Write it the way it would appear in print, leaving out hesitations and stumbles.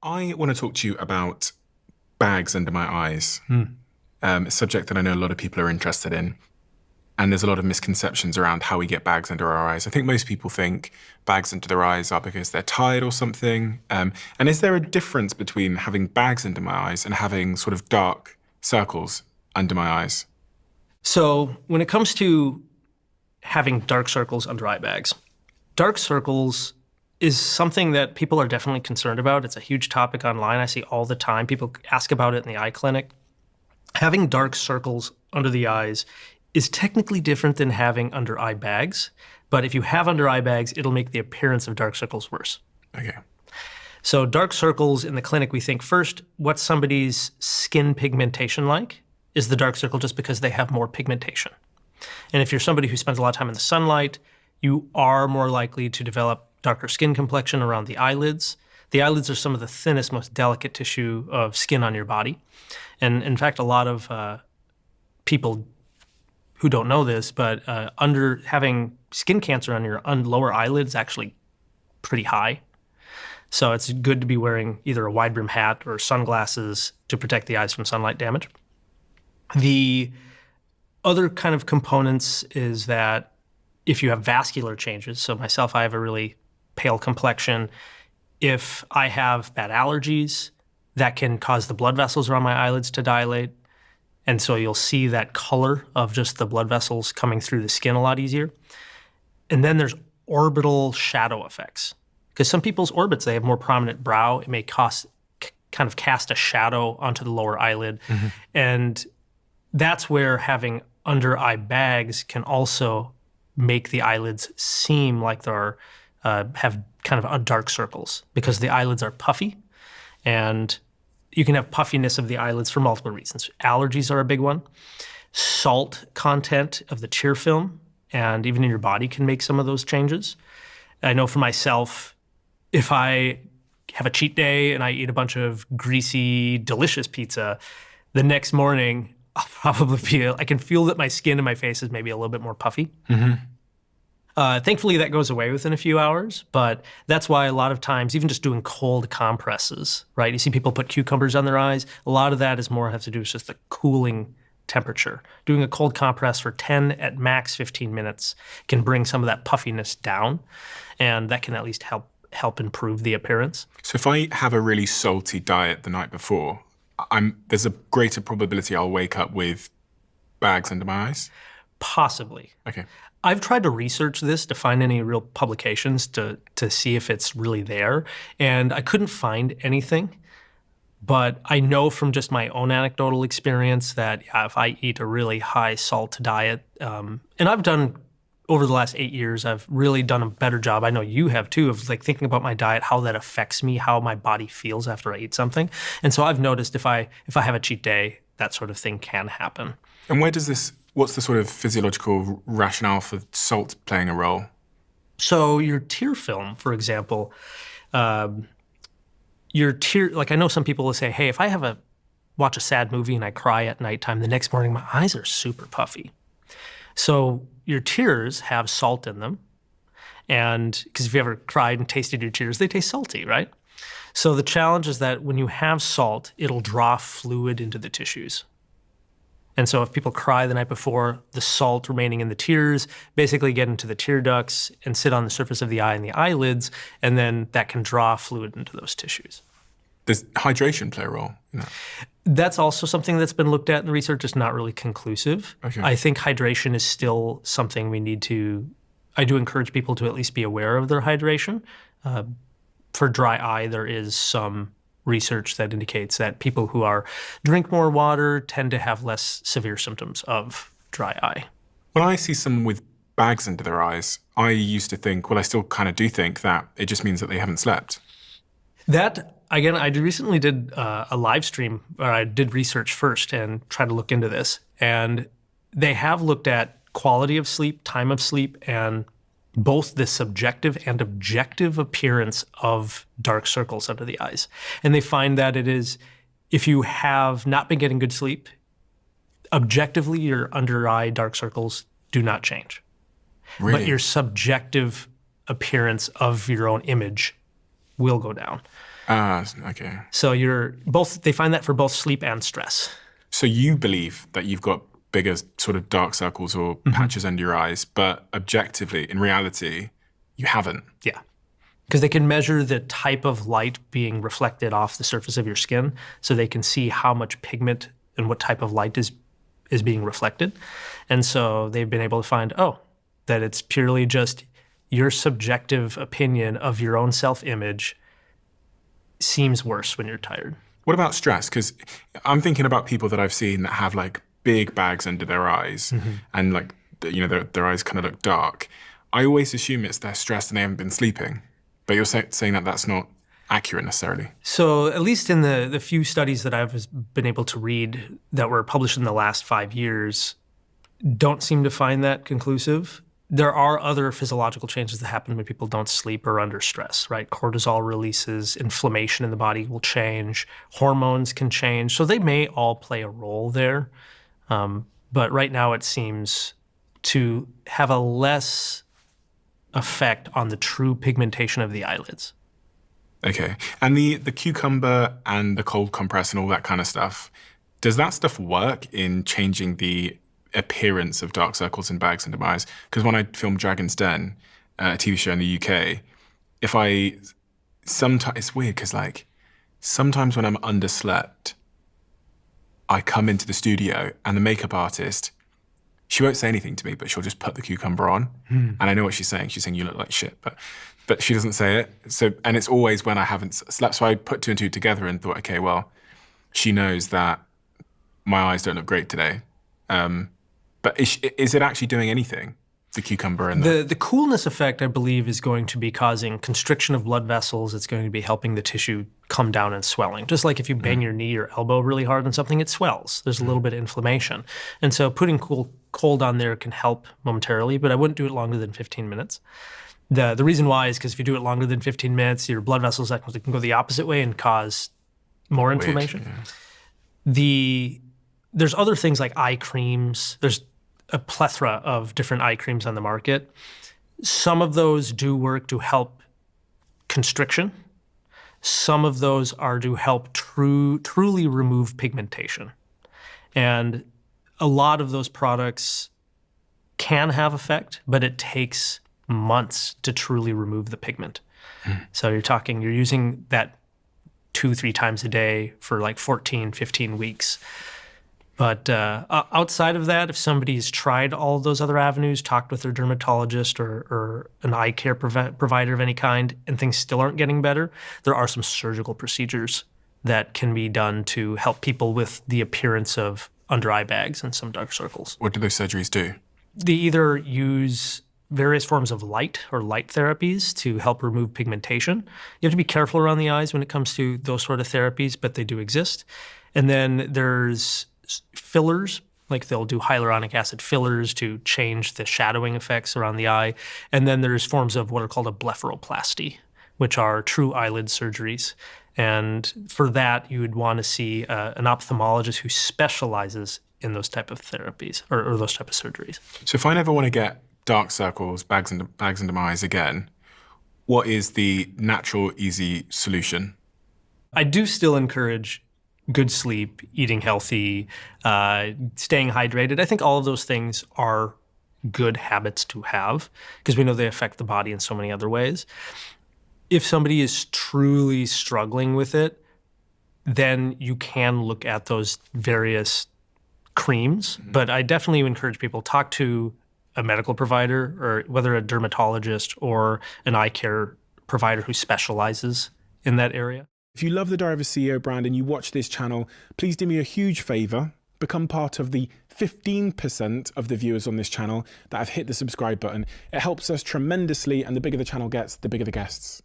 I want to talk to you about bags under my eyes, a subject that I know a lot of people are interested in. And there's a lot of misconceptions around how we get bags under our eyes. I think most people think bags under their eyes are because they're tired or something. And is there a difference between having bags under my eyes and having sort of dark circles under my eyes? So when it comes to having dark circles under eye bags, dark circles is something that people are definitely concerned about. It's a huge topic online. I see all the time. People ask about it in the eye clinic. Having dark circles under the eyes is technically different than having under eye bags. But if you have under eye bags, it'll make the appearance of dark circles worse. Okay. So dark circles in the clinic, we think first, what's somebody's skin pigmentation like? Is the dark circle just because they have more pigmentation? And if you're somebody who spends a lot of time in the sunlight, you are more likely to develop darker skin complexion around the eyelids. The eyelids are some of the thinnest, most delicate tissue of skin on your body. And in fact, a lot of people who don't know this, but having skin cancer on your lower eyelid is actually pretty high. So it's good to be wearing either a wide brim hat or sunglasses to protect the eyes from sunlight damage. The other kind of components is that if you have vascular changes, so myself, I have a really pale complexion. If I have bad allergies, that can cause the blood vessels around my eyelids to dilate. And so you'll see that color of just the blood vessels coming through the skin a lot easier. And then there's orbital shadow effects. Because some people's orbits, they have more prominent brow. It may kind of cast a shadow onto the lower eyelid. Mm-hmm. And that's where having under eye bags can also make the eyelids seem like they're have kind of dark circles because the eyelids are puffy. And you can have puffiness of the eyelids for multiple reasons. Allergies are a big one. Salt content of the tear film and even in your body can make some of those changes. I know for myself, if I have a cheat day and I eat a bunch of greasy, delicious pizza, the next morning I'll probably I can feel that my skin and my face is maybe a little bit more puffy. Mm-hmm. Thankfully, that goes away within a few hours, but that's why a lot of times, even just doing cold compresses, right? You see people put cucumbers on their eyes. A lot of that is more have to do with just the cooling temperature. Doing a cold compress for 10 at max 15 minutes can bring some of that puffiness down, and that can at least help improve the appearance. So if I have a really salty diet the night before, there's a greater probability I'll wake up with bags under my eyes? Possibly. Okay. I've tried to research this to find any real publications to see if it's really there, and I couldn't find anything. But I know from just my own anecdotal experience that if I eat a really high salt diet, and I've done over the last 8 years, I've really done a better job. I know you have too, of like thinking about my diet, how that affects me, how my body feels after I eat something. And so I've noticed if I have a cheat day, that sort of thing can happen. And what's the sort of physiological rationale for salt playing a role? So your tear film, for example, like I know some people will say, hey, if I watch a sad movie and I cry at nighttime, the next morning my eyes are super puffy. So your tears have salt in them. And because if you ever cried and tasted your tears, they taste salty, right? So the challenge is that when you have salt, it'll draw fluid into the tissues. And so if people cry the night before, the salt remaining in the tears basically get into the tear ducts and sit on the surface of the eye and the eyelids, and then that can draw fluid into those tissues. Does hydration play a role in that? That's also something that's been looked at in the research. It's not really conclusive. Okay. I think hydration is still something I do encourage people to at least be aware of their hydration. For dry eye, there is some research that indicates that people who drink more water tend to have less severe symptoms of dry eye. When I see someone with bags under their eyes, I used to think, well, I still kind of do think that it just means that they haven't slept. That, again, I recently did a live stream where I did research first and tried to look into this. And they have looked at quality of sleep, time of sleep, and both the subjective and objective appearance of dark circles under the eyes. And they find that it is, if you have not been getting good sleep, objectively your under eye dark circles do not change. Really? But your subjective appearance of your own image will go down. Ah, okay. So they find that for both sleep and stress. So you believe that you've got bigger sort of dark circles or patches under your eyes, but objectively, in reality, you haven't. Yeah. Because they can measure the type of light being reflected off the surface of your skin, so they can see how much pigment and what type of light is being reflected. And so they've been able to find, that it's purely just your subjective opinion of your own self-image seems worse when you're tired. What about stress? Because I'm thinking about people that I've seen that have like big bags under their eyes and like, their eyes kind of look dark. I always assume it's they're stressed and they haven't been sleeping. But you're saying that that's not accurate necessarily. So at least in the few studies that I've been able to read that were published in the last 5 years, don't seem to find that conclusive. There are other physiological changes that happen when people don't sleep or under stress, right? Cortisol releases, inflammation in the body will change, hormones can change. So they may all play a role there. But right now it seems to have a less effect on the true pigmentation of the eyelids. Okay. And the cucumber and the cold compress and all that kind of stuff, does that stuff work in changing the appearance of dark circles and bags under my eyes? Because when I filmed Dragon's Den, a TV show in the UK, it's weird because like sometimes when I'm underslept, I come into the studio and the makeup artist, she won't say anything to me, but she'll just put the cucumber on. And I know what she's saying. She's saying, you look like shit, but she doesn't say it. So, and it's always when I haven't slept. So I put 2 and 2 together and thought, okay, well, she knows that my eyes don't look great today. But is it actually doing anything, the cucumber and the coolness effect, I believe, is going to be causing constriction of blood vessels. It's going to be helping the tissue come down and swelling. Just like if you bang your knee or elbow really hard on something, it swells. There's a little bit of inflammation. And so putting cold on there can help momentarily, but I wouldn't do it longer than 15 minutes. The reason why is because if you do it longer than 15 minutes, your blood vessels can go the opposite way and cause more inflammation. There's other things like eye creams. There's a plethora of different eye creams on the market. Some of those do work to help constriction. Some of those are to help truly remove pigmentation. And a lot of those products can have effect, but it takes months to truly remove the pigment. So you're using that 2-3 times a day for like 14, 15 weeks. But outside of that, if somebody's tried all those other avenues, talked with their dermatologist or an eye care provider of any kind, and things still aren't getting better, there are some surgical procedures that can be done to help people with the appearance of under eye bags and some dark circles. What do those surgeries do? They either use various forms of light or light therapies to help remove pigmentation. You have to be careful around the eyes when it comes to those sort of therapies, but they do exist. And then there's fillers, like they'll do hyaluronic acid fillers to change the shadowing effects around the eye. And then there's forms of what are called a blepharoplasty, which are true eyelid surgeries. And for that, you would want to see an ophthalmologist who specializes in those type of therapies or those type of surgeries. So if I never want to get dark circles, bags under my eyes again, what is the natural, easy solution? I do still encourage good sleep, eating healthy, staying hydrated. I think all of those things are good habits to have because we know they affect the body in so many other ways. If somebody is truly struggling with it, then you can look at those various creams. But I definitely encourage people to talk to a medical provider or whether a dermatologist or an eye care provider who specializes in that area. If you love the Diary of a CEO brand and you watch this channel, please do me a huge favor. Become part of the 15% of the viewers on this channel that have hit the subscribe button. It helps us tremendously, and the bigger the channel gets, the bigger the guests.